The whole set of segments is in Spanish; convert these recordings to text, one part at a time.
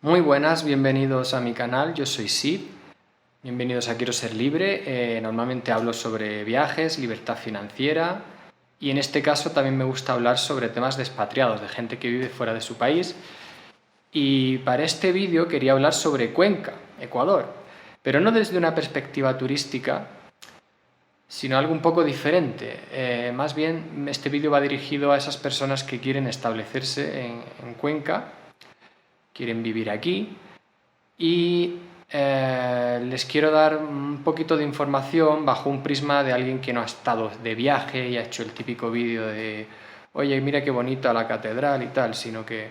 Muy buenas, bienvenidos a mi canal, yo soy Sid, bienvenidos a Quiero Ser Libre. Normalmente hablo sobre viajes, libertad financiera y en este caso también me gusta hablar sobre temas de expatriados, de gente que vive fuera de su país. Y para este vídeo quería hablar sobre Cuenca, Ecuador, pero no desde una perspectiva turística, sino algo un poco diferente. Más bien este vídeo va dirigido a esas personas que quieren establecerse en Cuenca, quieren vivir aquí y les quiero dar un poquito de información bajo un prisma de alguien que no ha estado de viaje y ha hecho el típico vídeo de oye, mira qué bonita la catedral y tal, sino que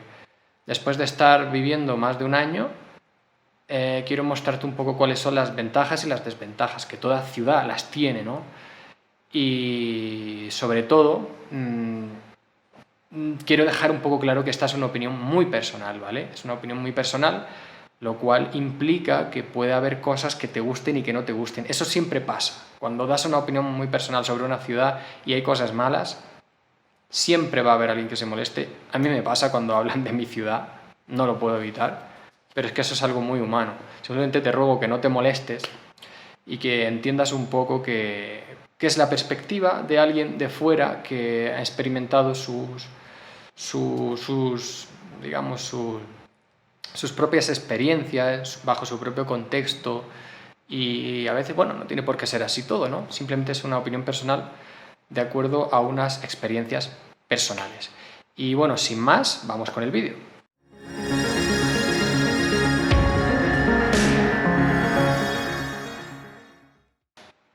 después de estar viviendo más de un año, quiero mostrarte un poco cuáles son las ventajas y las desventajas, que toda ciudad las tiene, ¿no? Y sobre todo, quiero dejar un poco claro que esta es una opinión muy personal, ¿vale? Es una opinión muy personal, lo cual implica que puede haber cosas que te gusten y que no te gusten. Eso siempre pasa. Cuando das una opinión muy personal sobre una ciudad y hay cosas malas, siempre va a haber alguien que se moleste. A mí me pasa cuando hablan de mi ciudad, no lo puedo evitar, pero es que eso es algo muy humano. Simplemente te ruego que no te molestes y que entiendas un poco que es la perspectiva de alguien de fuera que ha experimentado digamos, sus propias experiencias bajo su propio contexto y a veces, bueno, no tiene por qué ser así todo, ¿no? Simplemente es una opinión personal de acuerdo a unas experiencias personales. Y bueno, sin más, vamos con el vídeo.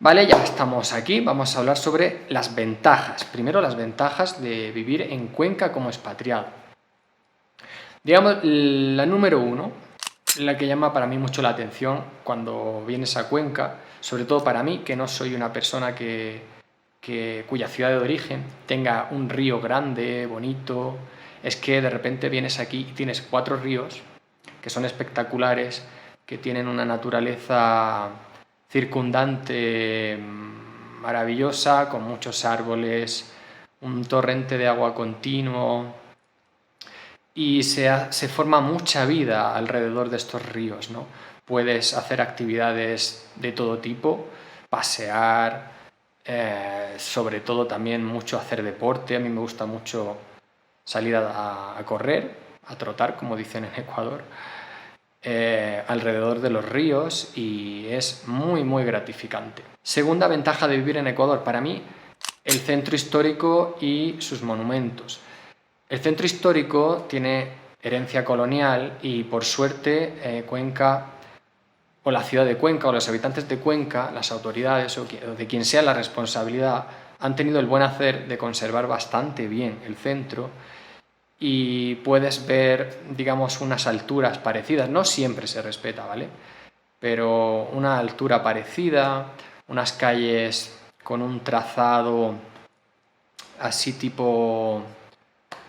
Vale, ya estamos aquí, vamos a hablar sobre las ventajas. Primero, las ventajas de vivir en Cuenca como expatriado. Digamos, la número uno, la que llama para mí mucho la atención cuando vienes a Cuenca, sobre todo para mí, que no soy una persona cuya ciudad de origen tenga un río grande, bonito, es que de repente vienes aquí y tienes 4 ríos que son espectaculares, que tienen una naturaleza circundante maravillosa, con muchos árboles, un torrente de agua continuo, y se forma mucha vida alrededor de estos ríos, ¿no? Puedes hacer actividades de todo tipo, pasear, sobre todo también mucho hacer deporte. A mí me gusta mucho salir a correr, a trotar, como dicen en Ecuador, alrededor de los ríos, y es muy, muy gratificante. Segunda ventaja de vivir en Ecuador, para mí, el centro histórico y sus monumentos. El centro histórico tiene herencia colonial y, por suerte, Cuenca, o la ciudad de Cuenca, o los habitantes de Cuenca, las autoridades o de quien sea la responsabilidad, han tenido el buen hacer de conservar bastante bien el centro y puedes ver, digamos, unas alturas parecidas. No siempre se respeta, ¿vale? Pero una altura parecida, unas calles con un trazado así tipo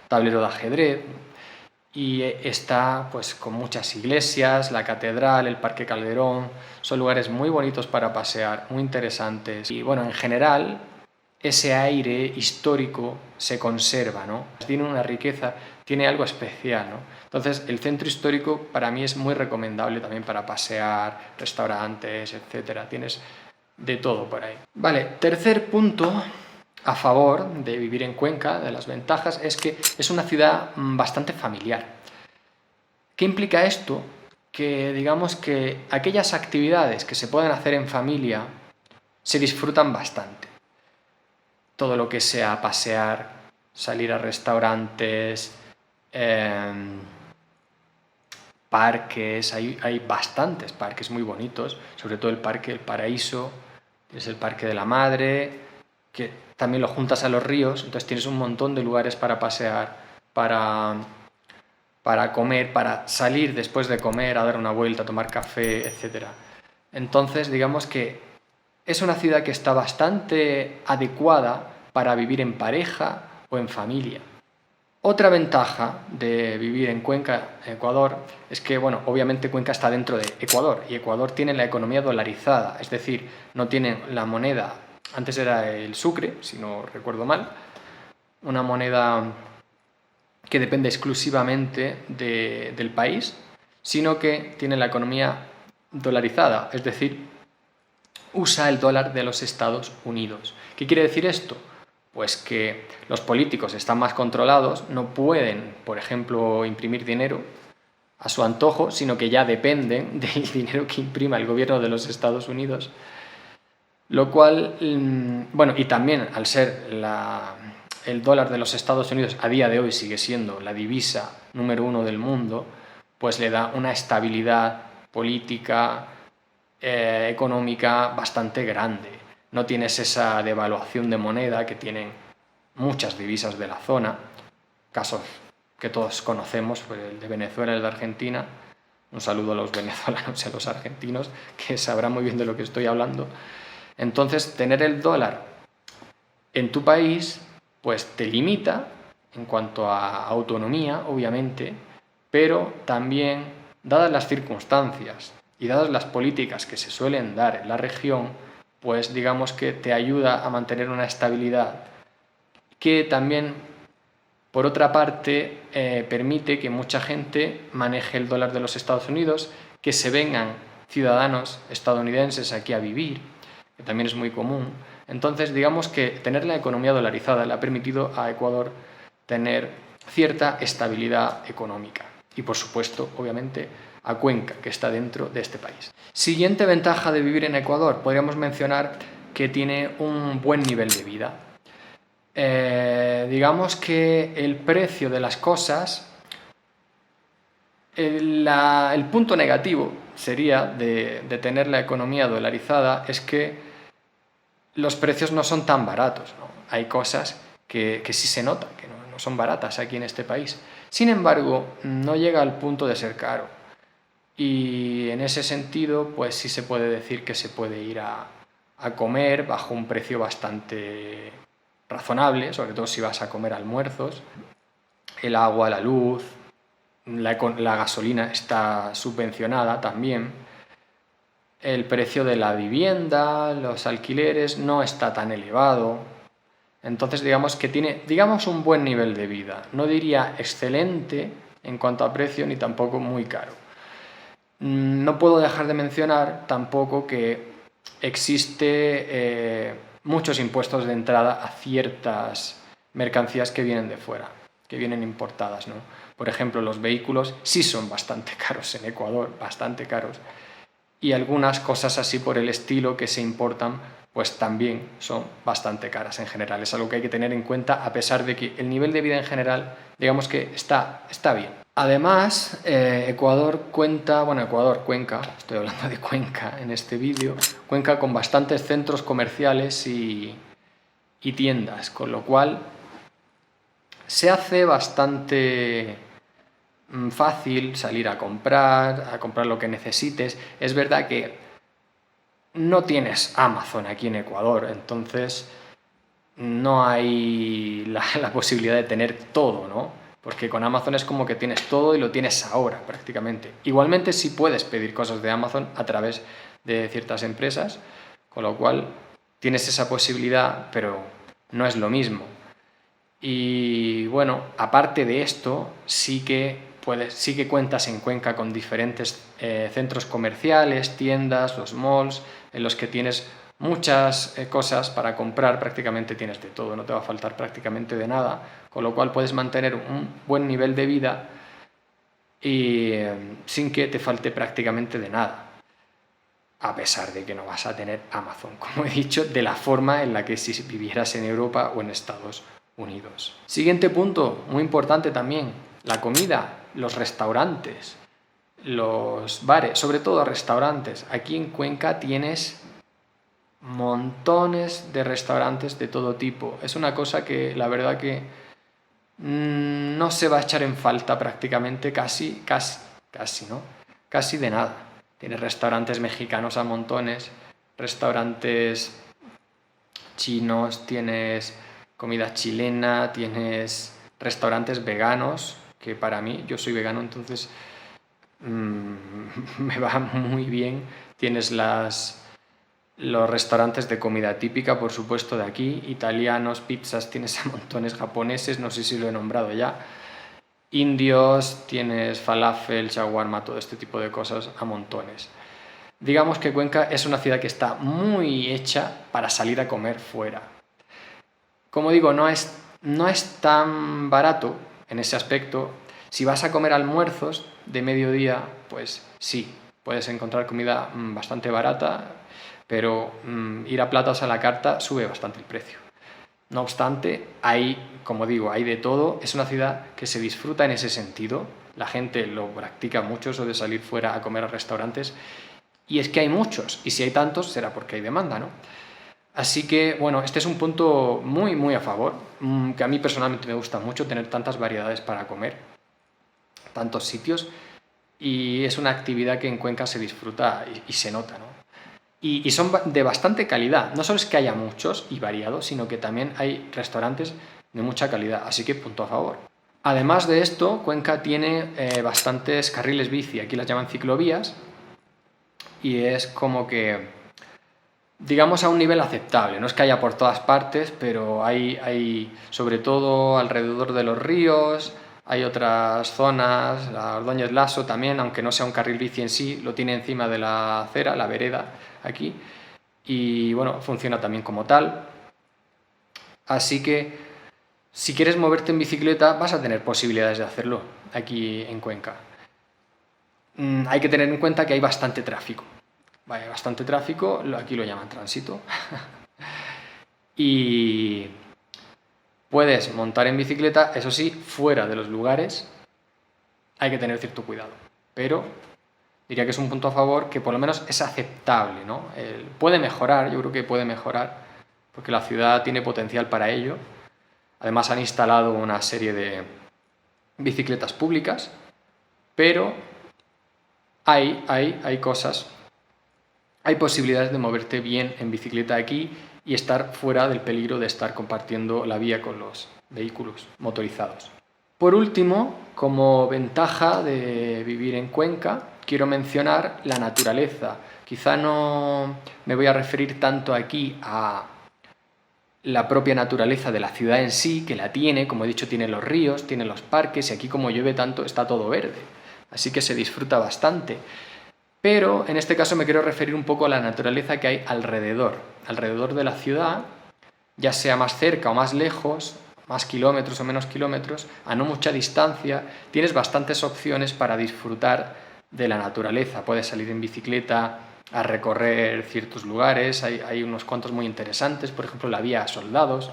tablero de ajedrez, y está pues con muchas iglesias, la catedral, el Parque Calderón. Son lugares muy bonitos para pasear, muy interesantes, y bueno, en general ese aire histórico se conserva, ¿no? Tiene una riqueza, tiene algo especial, ¿no? Entonces el centro histórico para mí es muy recomendable también para pasear, restaurantes, etcétera. Tienes de todo por ahí. Vale, tercer punto a favor de vivir en Cuenca, de las ventajas, es que es una ciudad bastante familiar. ¿Qué implica esto? Que digamos que aquellas actividades que se pueden hacer en familia se disfrutan bastante. Todo lo que sea pasear, salir a restaurantes, parques, hay bastantes parques muy bonitos, sobre todo el Parque El Paraíso, tienes el Parque de la Madre, que también lo juntas a los ríos, entonces tienes un montón de lugares para pasear, para comer, para salir después de comer, a dar una vuelta, a tomar café, etc. Entonces, digamos que es una ciudad que está bastante adecuada para vivir en pareja o en familia. Otra ventaja de vivir en Cuenca, Ecuador, es que, bueno, obviamente Cuenca está dentro de Ecuador y Ecuador tiene la economía dolarizada, es decir, no tiene la moneda, antes era el sucre, si no recuerdo mal, una moneda que depende exclusivamente del país, sino que tiene la economía dolarizada, es decir, usa el dólar de los Estados Unidos. ¿Qué quiere decir esto? Pues que los políticos están más controlados, no pueden, por ejemplo, imprimir dinero a su antojo, sino que ya dependen del dinero que imprima el gobierno de los Estados Unidos, lo cual, bueno, y también al ser el dólar de los Estados Unidos a día de hoy sigue siendo la divisa número 1 del mundo, pues le da una estabilidad política, económica bastante grande. No tienes esa devaluación de moneda que tienen muchas divisas de la zona, casos que todos conocemos, pues el de Venezuela y el de Argentina. Un saludo a los venezolanos y a los argentinos, que sabrán muy bien de lo que estoy hablando. Entonces, tener el dólar en tu país, pues te limita en cuanto a autonomía, obviamente, pero también, dadas las circunstancias y dadas las políticas que se suelen dar en la región, pues digamos que te ayuda a mantener una estabilidad que también, por otra parte, permite que mucha gente maneje el dólar de los Estados Unidos, que se vengan ciudadanos estadounidenses aquí a vivir, que también es muy común. Entonces, digamos que tener la economía dolarizada le ha permitido a Ecuador tener cierta estabilidad económica. Y, por supuesto, obviamente, a Cuenca, que está dentro de este país. Siguiente ventaja de vivir en Ecuador, podríamos mencionar que tiene un buen nivel de vida. Digamos que el precio de las cosas, el punto negativo sería de tener la economía dolarizada es que los precios no son tan baratos, ¿no? Hay cosas que sí se nota, que no son baratas aquí en este país. Sin embargo, no llega al punto de ser caro. Y en ese sentido, pues sí se puede decir que se puede ir a comer bajo un precio bastante razonable, sobre todo si vas a comer almuerzos. El agua, la luz, la gasolina está subvencionada también. El precio de la vivienda, los alquileres, no está tan elevado. Entonces digamos que tiene, un buen nivel de vida. No diría excelente en cuanto a precio, ni tampoco muy caro. No puedo dejar de mencionar tampoco que existe muchos impuestos de entrada a ciertas mercancías que vienen de fuera, que vienen importadas, ¿no? Por ejemplo, los vehículos sí son bastante caros en Ecuador, bastante caros, y algunas cosas así por el estilo que se importan, pues también son bastante caras en general. Es algo que hay que tener en cuenta, a pesar de que el nivel de vida en general, digamos que está bien. Además, Cuenca, estoy hablando de Cuenca en este vídeo, Cuenca con bastantes centros comerciales y tiendas, con lo cual se hace bastante fácil salir a comprar lo que necesites. Es verdad que no tienes Amazon aquí en Ecuador, entonces no hay la posibilidad de tener todo, ¿no? Porque con Amazon es como que tienes todo y lo tienes ahora prácticamente. Igualmente sí puedes pedir cosas de Amazon a través de ciertas empresas, con lo cual tienes esa posibilidad, pero no es lo mismo. Y bueno, aparte de esto, sí que cuentas en Cuenca con diferentes centros comerciales, tiendas, los malls, en los que tienes muchas cosas para comprar, prácticamente tienes de todo, no te va a faltar prácticamente de nada, con lo cual puedes mantener un buen nivel de vida y sin que te falte prácticamente de nada, a pesar de que no vas a tener Amazon, como he dicho, de la forma en la que si vivieras en Europa o en Estados Unidos. Siguiente punto, muy importante también, la comida, los restaurantes, los bares, sobre todo restaurantes. Aquí en Cuenca tienes montones de restaurantes de todo tipo. Es una cosa que la verdad que no se va a echar en falta prácticamente casi, ¿no? Casi de nada. Tienes restaurantes mexicanos a montones, restaurantes chinos, tienes comida chilena, tienes restaurantes veganos, que para mí, yo soy vegano, entonces me va muy bien. Tienes los restaurantes de comida típica, por supuesto, de aquí, italianos, pizzas, tienes a montones, japoneses, no sé si lo he nombrado ya. indios, tienes falafel, shawarma, todo este tipo de cosas a montones. Digamos que Cuenca es una ciudad que está muy hecha para salir a comer fuera. Como digo, no es tan barato en ese aspecto. Si vas a comer almuerzos de mediodía, pues sí, puedes encontrar comida bastante barata, pero ir a platos a la carta sube bastante el precio. No obstante, como digo, hay de todo. Es una ciudad que se disfruta en ese sentido. La gente lo practica mucho, eso de salir fuera a comer a restaurantes. Y es que hay muchos, y si hay tantos será porque hay demanda, ¿no? Así que, bueno, este es un punto muy, muy a favor, que a mí personalmente me gusta mucho tener tantas variedades para comer, tantos sitios, y es una actividad que en Cuenca se disfruta y se nota, ¿no? Y son de bastante calidad. No solo es que haya muchos y variados, sino que también hay restaurantes de mucha calidad, así que punto a favor. Además de esto, Cuenca tiene bastantes carriles bici, aquí las llaman ciclovías, y es como que, digamos, a un nivel aceptable. No es que haya por todas partes, pero hay sobre todo alrededor de los ríos, hay otras zonas, la Ordóñez Lasso también, aunque no sea un carril bici en sí, lo tiene encima de la acera, la vereda, aquí, y bueno, funciona también como tal. Así que si quieres moverte en bicicleta vas a tener posibilidades de hacerlo aquí en Cuenca. Hay que tener en cuenta que hay bastante tráfico. Vaya, bastante tráfico, aquí lo llaman tránsito. Y puedes montar en bicicleta, eso sí, fuera de los lugares. Hay que tener cierto cuidado, pero diría que es un punto a favor que por lo menos es aceptable, ¿no? Puede mejorar, yo creo que puede mejorar, porque la ciudad tiene potencial para ello. Además han instalado una serie de bicicletas públicas, pero hay cosas, hay posibilidades de moverte bien en bicicleta aquí y estar fuera del peligro de estar compartiendo la vía con los vehículos motorizados. Por último, como ventaja de vivir en Cuenca, quiero mencionar la naturaleza. Quizá no me voy a referir tanto aquí a la propia naturaleza de la ciudad en sí, que la tiene, como he dicho, tiene los ríos, tiene los parques, y aquí como llueve tanto está todo verde, así que se disfruta bastante. Pero en este caso me quiero referir un poco a la naturaleza que hay alrededor de la ciudad, ya sea más cerca o más lejos, más kilómetros o menos kilómetros, a no mucha distancia, tienes bastantes opciones para disfrutar de la naturaleza. Puedes salir en bicicleta a recorrer ciertos lugares, hay unos cuantos muy interesantes, por ejemplo la vía Soldados.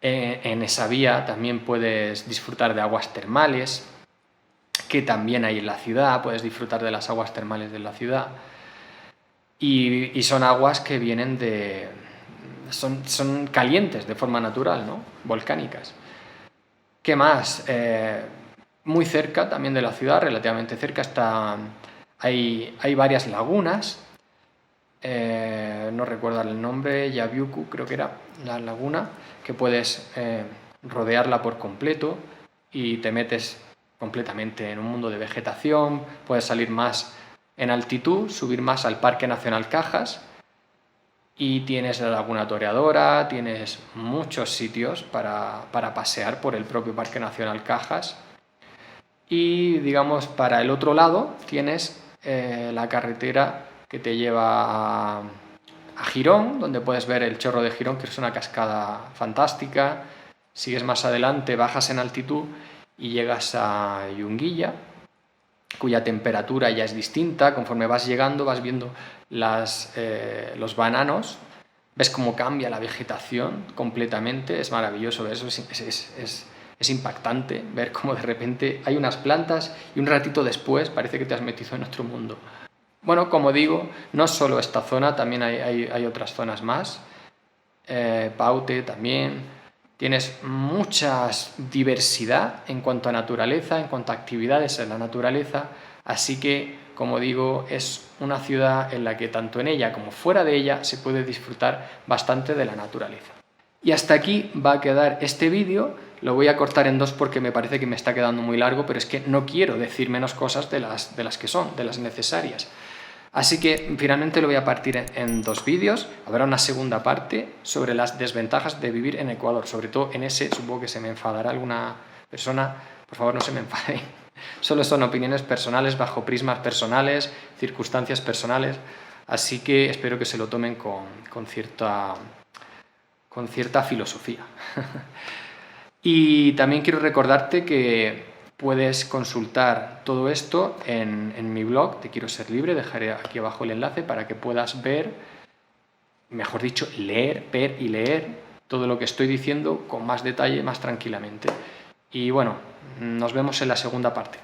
En esa vía también puedes disfrutar de aguas termales, que también hay en la ciudad, puedes disfrutar de las aguas termales de la ciudad, y son aguas que vienen son calientes de forma natural, ¿no? Volcánicas. ¿Qué más? Muy cerca también de la ciudad, relativamente cerca, hay varias lagunas, no recuerdo el nombre, Yabiuku creo que era la laguna, que puedes rodearla por completo y te metes completamente en un mundo de vegetación. Puedes salir más en altitud, subir más al Parque Nacional Cajas, y tienes la Laguna Toreadora, tienes muchos sitios para pasear por el propio Parque Nacional Cajas. Y digamos, para el otro lado tienes la carretera que te lleva a Girón, donde puedes ver el Chorro de Girón, que es una cascada fantástica. Sigues más adelante, bajas en altitud y llegas a Yunguilla, cuya temperatura ya es distinta. Conforme vas llegando vas viendo los bananos, ves cómo cambia la vegetación completamente, es maravilloso eso, es impactante ver cómo de repente hay unas plantas y un ratito después parece que te has metido en otro mundo. Bueno, como digo, no solo esta zona, también hay otras zonas más, Paute también. Tienes mucha diversidad en cuanto a naturaleza, en cuanto a actividades en la naturaleza, así que, como digo, es una ciudad en la que tanto en ella como fuera de ella se puede disfrutar bastante de la naturaleza. Y hasta aquí va a quedar este vídeo. Lo voy a cortar en dos porque me parece que me está quedando muy largo, pero es que no quiero decir menos cosas de las que son, de las necesarias. Así que finalmente lo voy a partir en dos vídeos. Habrá una segunda parte sobre las desventajas de vivir en Ecuador, sobre todo en ese, supongo que se me enfadará alguna persona, Por favor, no se me enfaden. Solo son opiniones personales, bajo prismas personales, circunstancias personales, así que espero que se lo tomen con cierta filosofía. Y también quiero recordarte que puedes consultar todo esto en mi blog de Quiero Ser Libre. Dejaré aquí abajo el enlace para que puedas ver, mejor dicho, ver y leer todo lo que estoy diciendo con más detalle, más tranquilamente. Y bueno, nos vemos en la segunda parte.